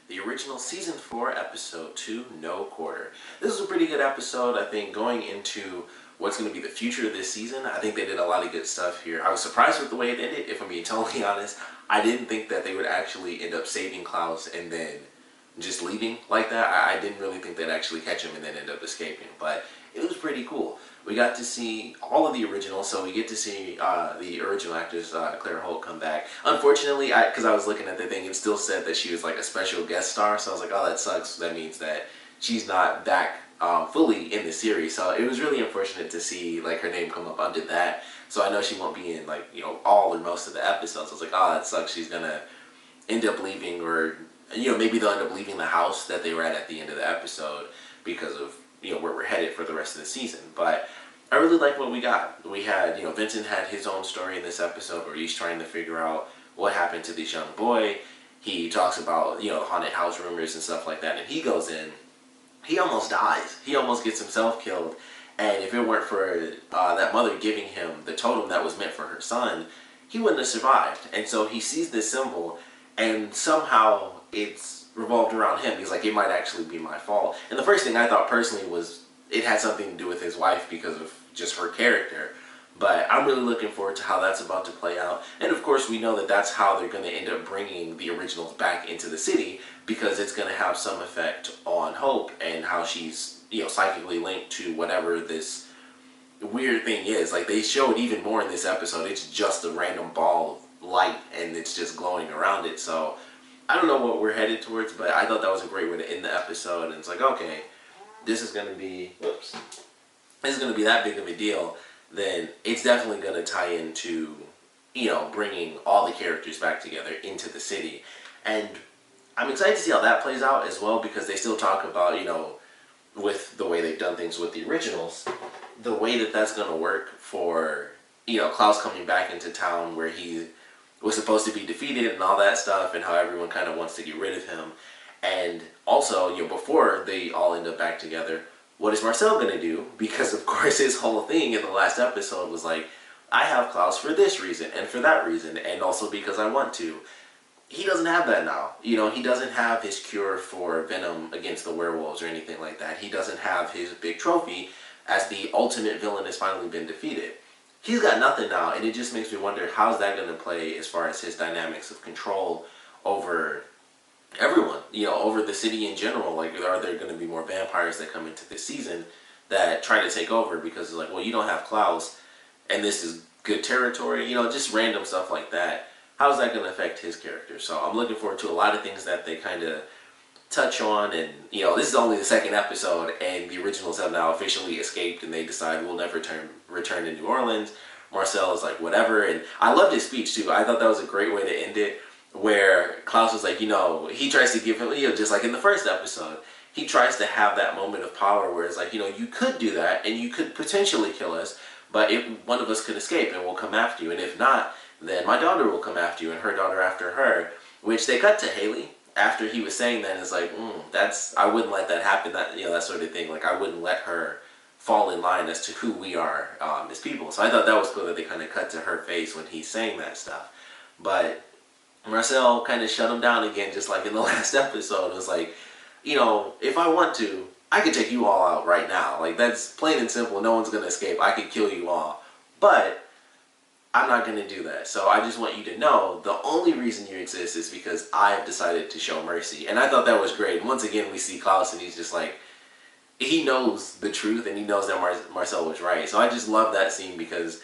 the original Season 4, Episode 2, No Quarter. This is a pretty good episode, I think, going into what's going to be the future of this season. I think they did a lot of good stuff here. I was surprised with the way it ended, if I'm being totally honest. I didn't think that they would actually end up saving Klaus and then just leaving like that. I didn't really think they'd actually catch him and then end up escaping, but it was pretty cool. We got to see all of the originals, so we get to see the original actress, Claire Holt, come back. Unfortunately, because I was looking at the thing, it still said that she was like a special guest star, so I was like, oh, that sucks. That means that she's not back fully in the series, so it was really unfortunate to see like her name come up under that. So I know she won't be in like, all or most of the episodes. I was like, oh, that sucks. She's gonna end up leaving, or maybe they'll end up leaving the house that they were at the end of the episode because of where we're headed for the rest of the season. But I really like what we got. We had, Vincent had his own story in this episode where he's trying to figure out what happened to this young boy. He talks about, haunted house rumors and stuff like that, and he goes in, he almost dies. He almost gets himself killed. And if it weren't for that mother giving him the totem that was meant for her son, he wouldn't have survived. And so he sees this symbol, and somehow it's revolved around him. He's like, it might actually be my fault. And the first thing I thought personally was it had something to do with his wife because of just her character. But I'm really looking forward to how that's about to play out. And of course, we know that that's how they're going to end up bringing the originals back into the city, because it's going to have some effect on Hope and how she's, psychically linked to whatever this weird thing is. Like, they showed even more in this episode. It's just a random ball of light and it's just glowing around it. So I don't know what we're headed towards, but I thought that was a great way to end the episode. And it's like, okay, this is going to be, this is going to be that big of a deal, then it's definitely going to tie into, bringing all the characters back together into the city. And I'm excited to see how that plays out as well, because they still talk about, with the way they've done things with the originals, the way that that's going to work for, Klaus coming back into town where he was supposed to be defeated and all that stuff, and how everyone kind of wants to get rid of him. And also, before they all end up back together, what is Marcel going to do? Because, of course, his whole thing in the last episode was like, I have Klaus for this reason and for that reason, and also because I want to. He doesn't have that now. He doesn't have his cure for venom against the werewolves or anything like that. He doesn't have his big trophy as the ultimate villain has finally been defeated. He's got nothing now, and it just makes me wonder, how's that going to play as far as his dynamics of control over everyone, over the city in general. Like, are there going to be more vampires that come into this season that try to take over because it's like, well, you don't have Klaus, and this is good territory, just random stuff like that. How's that going to affect his character? So I'm looking forward to a lot of things that they kind of touch on. And, this is only the second episode, and the originals have now officially escaped, and they decide we'll never return to New Orleans. Marcel is like, whatever. And I loved his speech, too. I thought that was a great way to end it, where Klaus was like, he tries to give him, just like in the first episode, he tries to have that moment of power where it's like, you could do that, and you could potentially kill us, but one of us could escape, and we'll come after you. And if not, then my daughter will come after you, and her daughter after her. Which they cut to Haley after he was saying that. It's like, I wouldn't let that happen. That that sort of thing. Like, I wouldn't let her fall in line as to who we are as people. So I thought that was cool that they kind of cut to her face when he's saying that stuff. But Marcel kind of shut him down again, just like in the last episode. It was like, if I want to, I could take you all out right now. Like, that's plain and simple. No one's going to escape. I could kill you all. But I'm not going to do that. So I just want you to know the only reason you exist is because I've decided to show mercy. And I thought that was great. And once again, we see Klaus, and he's just like, he knows the truth, and he knows that Marcel was right. So I just love that scene, because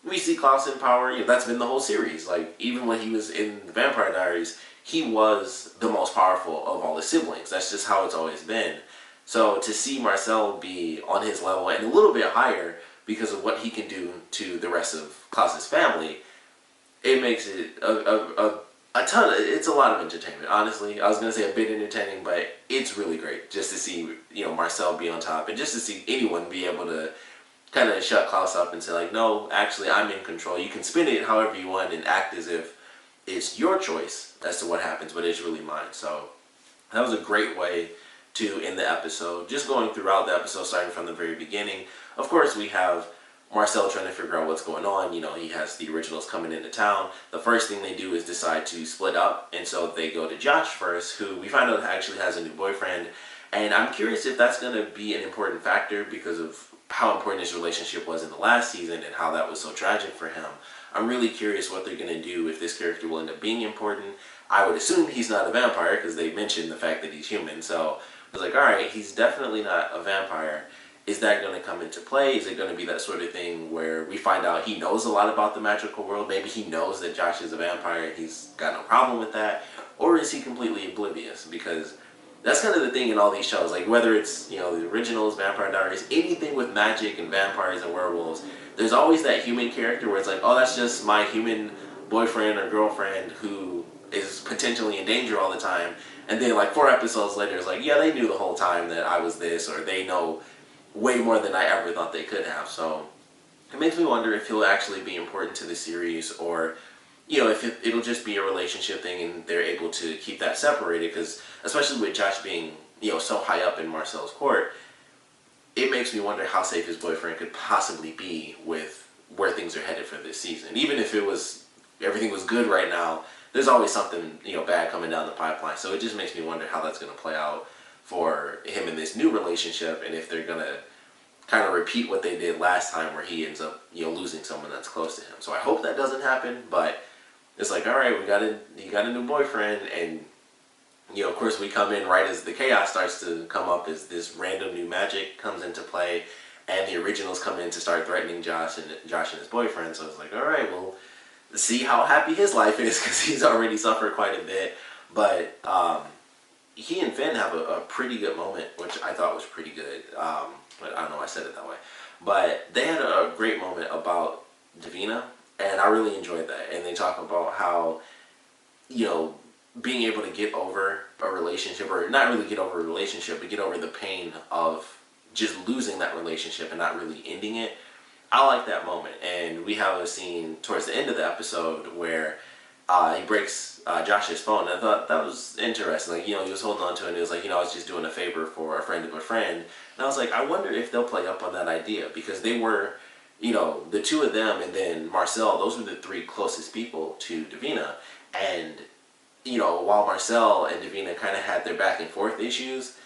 we see Klaus in power. That's been the whole series. Like, even when he was in the Vampire Diaries, he was the most powerful of all his siblings. That's just how it's always been. So to see Marcel be on his level and a little bit higher because of what he can do to the rest of Klaus's family, it makes it a ton. It's a lot of entertainment, honestly. I was going to say a bit entertaining, but it's really great just to see, Marcel be on top, and just to see anyone be able to kind of shut Klaus up and say, like, no, actually, I'm in control. You can spin it however you want and act as if it's your choice as to what happens, but it's really mine. So that was a great way to end the episode. Just going throughout the episode, starting from the very beginning. Of course, we have Marcel trying to figure out what's going on. You know, he has the originals coming into town. The first thing they do is decide to split up, and so they go to Josh first, who we find out actually has a new boyfriend. And I'm curious if that's going to be an important factor because of how important his relationship was in the last season and how that was so tragic for him. I'm really curious what they're going to do, if this character will end up being important. I would assume he's not a vampire because they mentioned the fact that he's human. So I was like, alright, he's definitely not a vampire. Is that going to come into play? Is it going to be that sort of thing where we find out he knows a lot about the magical world? Maybe he knows that Josh is a vampire and he's got no problem with that. Or is he completely oblivious? Because that's kind of the thing in all these shows. Like whether it's, you know, the originals, Vampire Diaries, anything with magic and vampires and werewolves, there's always that human character where it's like, oh, that's just my human boyfriend or girlfriend who is potentially in danger all the time. And then like 4 episodes later, it's like, yeah, they knew the whole time that I was this, or they know way more than I ever thought they could have. So it makes me wonder if he'll actually be important to the series, or, you know, if it'll just be a relationship thing and they're able to keep that separated. Because especially with Josh being, you know, so high up in Marcel's court, it makes me wonder how safe his boyfriend could possibly be with where things are headed for this season. Even if everything was good right now, there's always something, you know, bad coming down the pipeline. So it just makes me wonder how that's going to play out for him in this new relationship, and if they're going to kind of repeat what they did last time where he ends up, you know, losing someone that's close to him. So I hope that doesn't happen, but it's like, all right, you got a new boyfriend, and, you know, of course we come in right as the chaos starts to come up, as this random new magic comes into play, and the originals come in to start threatening Josh and his boyfriend. So it's like, all right, well, see how happy his life is, because he's already suffered quite a bit. But he and Finn have a pretty good moment, which I thought was pretty good. But I don't know why I said it that way. But they had a great moment about Davina, and I really enjoyed that. And they talk about how, you know, being able to get over a relationship, or not really get over a relationship, but get over the pain of just losing that relationship and not really ending it. I like that moment. And we have a scene towards the end of the episode where he breaks Josh's phone. And I thought that was interesting. Like, you know, he was holding on to it, and he was like, you know, I was just doing a favor for a friend of a friend. And I was like, I wonder if they'll play up on that idea, because they were, you know, the two of them and then Marcel, those were the 3 closest people to Davina. And, you know, while Marcel and Davina kind of had their back and forth issues,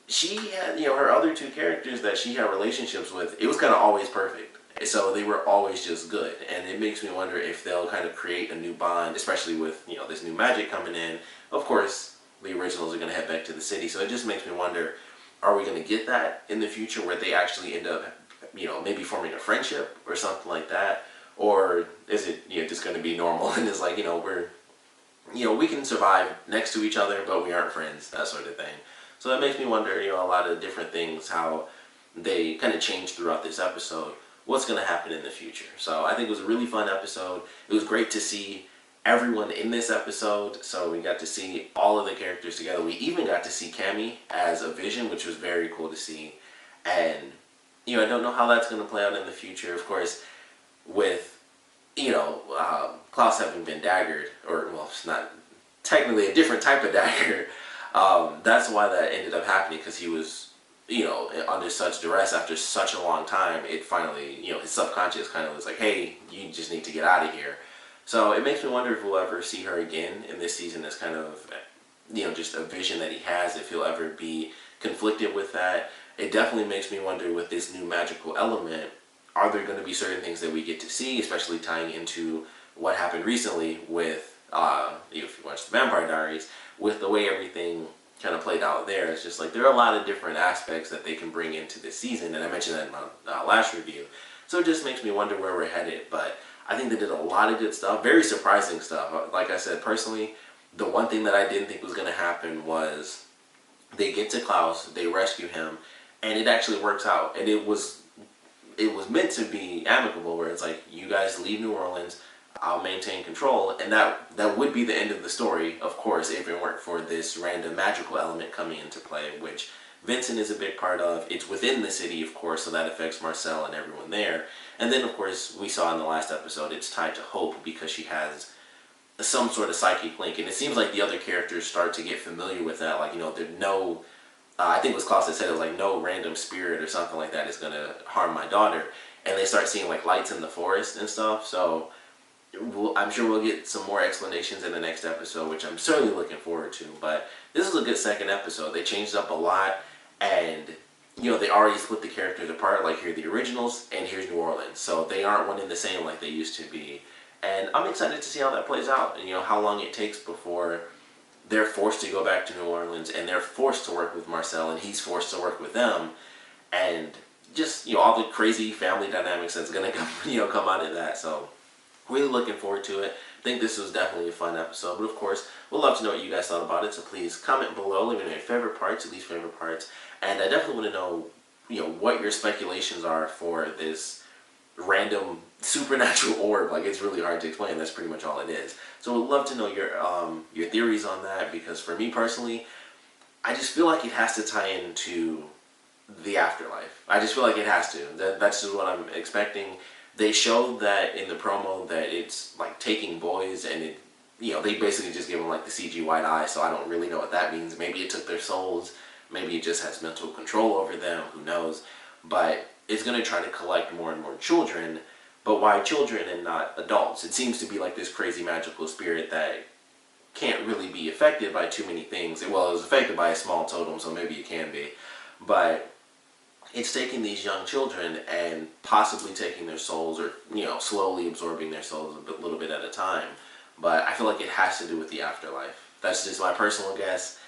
she had, you know, her other 2 characters that she had relationships with, it was kind of always perfect. So they were always just good. And it makes me wonder if they'll kind of create a new bond, especially with, you know, this new magic coming in. Of course, the originals are going to head back to the city. So it just makes me wonder, are we going to get that in the future where they actually end up, you know, maybe forming a friendship or something like that? Or is it, you know, just going to be normal and it's like, you know, we can survive next to each other, but we aren't friends, that sort of thing. So that makes me wonder, you know, a lot of different things, how they kind of change throughout this episode, what's going to happen in the future. So I think it was a really fun episode. It was great to see everyone in this episode. So we got to see all of the characters together. We even got to see Cammy as a Vision, which was very cool to see. And, you know, I don't know how that's going to play out in the future. Of course, with, you know, Klaus having been daggered, or, well, it's not technically a different type of dagger. That's why that ended up happening, because he was, you know, under such duress after such a long time. It finally, you know, his subconscious kind of was like, hey, you just need to get out of here. So it makes me wonder if we'll ever see her again in this season as kind of, you know, just a vision that he has, if he'll ever be conflicted with that. It definitely makes me wonder, with this new magical element, are there going to be certain things that we get to see, especially tying into what happened recently with, if you watch the Vampire Diaries, with the way everything kind of played out there. It's just like there are a lot of different aspects that they can bring into this season, and I mentioned that in my last review. So it just makes me wonder where we're headed. But I think they did a lot of good stuff, very surprising stuff. Like I said, personally, the one thing that I didn't think was going to happen was they get to Klaus, they rescue him, and it actually works out. And it was meant to be amicable, where it's like, you guys leave New Orleans, I'll maintain control, and that would be the end of the story, of course, if it weren't for this random magical element coming into play, which Vincent is a big part of. It's within the city, of course, so that affects Marcel and everyone there. And then, of course, we saw in the last episode, it's tied to Hope, because she has some sort of psychic link, and it seems like the other characters start to get familiar with that. Like, you know, there's I think it was Klaus that said it was like, no random spirit or something like that is going to harm my daughter. and they start seeing like lights in the forest and stuff. So I'm sure we'll get some more explanations in the next episode, which I'm certainly looking forward to. But this is a good second episode. They changed up a lot, and they already split the characters apart. Like, here are the originals, and here's New Orleans. So they aren't one and the same like they used to be. And I'm excited to see how that plays out, and how long it takes before they're forced to go back to New Orleans, and they're forced to work with Marcel, and he's forced to work with them, and just all the crazy family dynamics that's gonna come come out of that. So really looking forward to it. I think this was definitely a fun episode, but of course, we'd love to know what you guys thought about it. So please comment below, let me know your favorite parts, your least favorite parts, and I definitely want to know, what your speculations are for this random supernatural orb. Like, it's really hard to explain. That's pretty much all it is. So we'd love to know your theories on that, because for me personally, I just feel like it has to tie into the afterlife. I just feel like it has to. That's just what I'm expecting. They showed that in the promo that it's like taking boys, and they basically just give them like the CG white eye, so I don't really know what that means. Maybe it took their souls, maybe it just has mental control over them, who knows. But it's going to try to collect more and more children, but why children and not adults? It seems to be like this crazy magical spirit that can't really be affected by too many things. Well, it was affected by a small totem, so maybe it can be. But it's taking these young children and possibly taking their souls, or slowly absorbing their souls a little bit at a time. But I feel like it has to do with the afterlife. That's just my personal guess.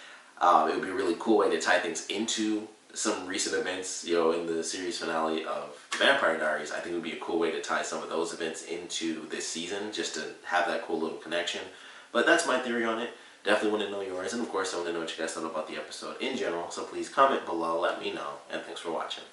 It would be a really cool way to tie things into some recent events, in the series finale of Vampire Diaries. I think it would be a cool way to tie some of those events into this season, just to have that cool little connection. But that's my theory on it. Definitely want to know yours, and of course I want to know what you guys thought about the episode in general, so please comment below, let me know, and thanks for watching.